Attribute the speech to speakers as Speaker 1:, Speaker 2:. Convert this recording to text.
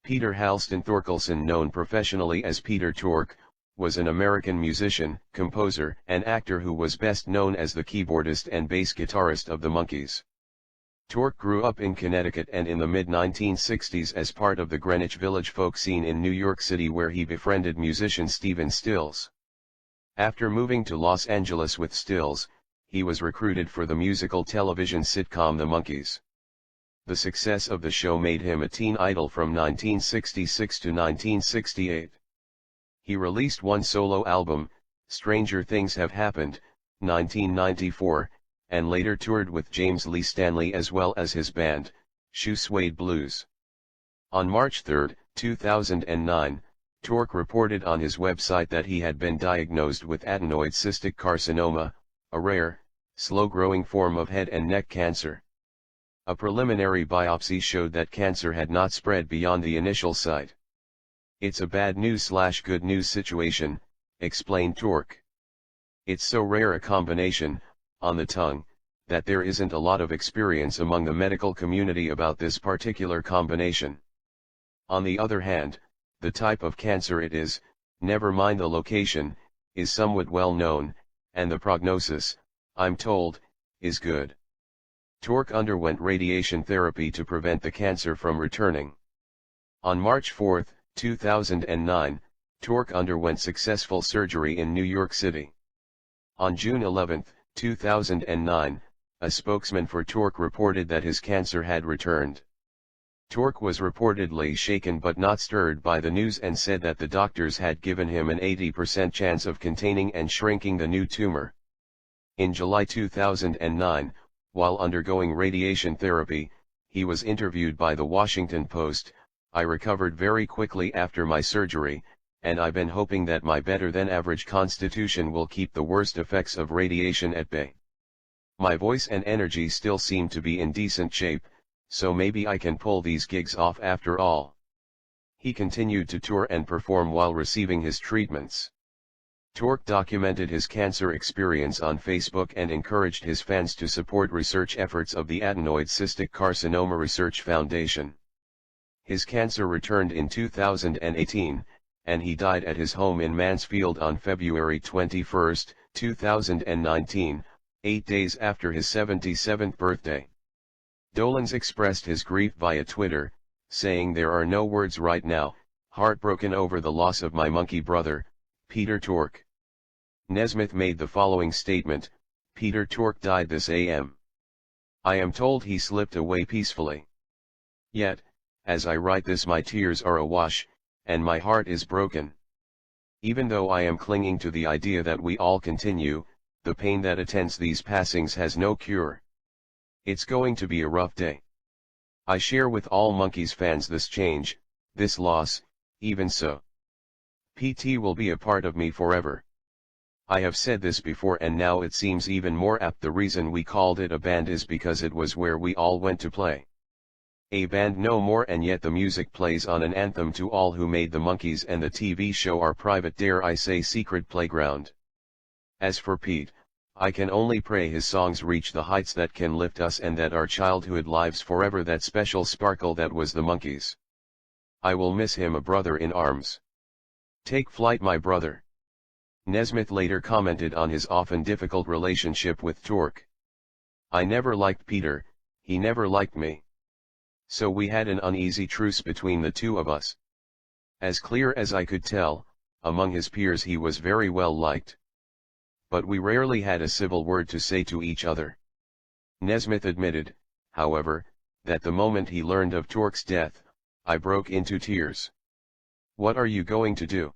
Speaker 1: Peter Halston Thorkelson, known professionally as Peter Tork, was an American musician, composer, and actor who was best known as the keyboardist and bass guitarist of the Monkees. Tork grew up in Connecticut and in the mid-1960s as part of the Greenwich Village folk scene in New York City, where he befriended musician Stephen Stills. After moving to Los Angeles with Stills, he was recruited for the musical television sitcom The Monkees. The success of the show made him a teen idol from 1966 to 1968. He released one solo album, Stranger Things Have Happened, 1994, and later toured with James Lee Stanley as well as his band, Shoe Suede Blues. On March 3, 2009, Tork reported on his website that he had been diagnosed with adenoid cystic carcinoma, a rare, slow-growing form of head and neck cancer. A preliminary biopsy showed that cancer had not spread beyond the initial site. "It's a bad news/good news situation," explained Tork. "It's so rare a combination, on the tongue, that there isn't a lot of experience among the medical community about this particular combination. On the other hand, the type of cancer it is, never mind the location, is somewhat well known, and the prognosis, I'm told, is good." Tork underwent radiation therapy to prevent the cancer from returning. On March 4, 2009, Tork underwent successful surgery in New York City. On June 11, 2009, a spokesman for Tork reported that his cancer had returned. Tork was reportedly shaken but not stirred by the news and said that the doctors had given him an 80% chance of containing and shrinking the new tumor. In July 2009, while undergoing radiation therapy, he was interviewed by The Washington Post. "I recovered very quickly after my surgery, and I've been hoping that my better-than-average constitution will keep the worst effects of radiation at bay. My voice and energy still seem to be in decent shape, so maybe I can pull these gigs off after all." He continued to tour and perform while receiving his treatments. Tork documented his cancer experience on Facebook and encouraged his fans to support research efforts of the Adenoid Cystic Carcinoma Research Foundation. His cancer returned in 2018, and he died at his home in Mansfield on February 21, 2019, 8 days after his 77th birthday. Dolenz expressed his grief via Twitter, saying, "There are no words right now, heartbroken over the loss of my monkey brother, Peter Tork." Nesmith made the following statement: "Peter Tork died this AM. I am told he slipped away peacefully. Yet, as I write this, my tears are awash, and my heart is broken. Even though I am clinging to the idea that we all continue, the pain that attends these passings has no cure. It's going to be a rough day. I share with all Monkees fans this change, this loss. Even so, PT will be a part of me forever. I have said this before and now it seems even more apt. The reason we called it a band is because it was where we all went to play. A band no more, and yet the music plays on an anthem to all who made the Monkees and the TV show our private, dare I say, secret playground. As for Pete, I can only pray his songs reach the heights that can lift us and that our childhood lives forever that special sparkle that was the Monkees. I will miss him, a brother in arms. Take flight, my brother." Nesmith later commented on his often difficult relationship with Tork. "I never liked Peter, he never liked me. So we had an uneasy truce between the two of us. As clear as I could tell, among his peers he was very well liked. But we rarely had a civil word to say to each other." Nesmith admitted, however, that the moment he learned of Tork's death, "I broke into tears. What are you going to do?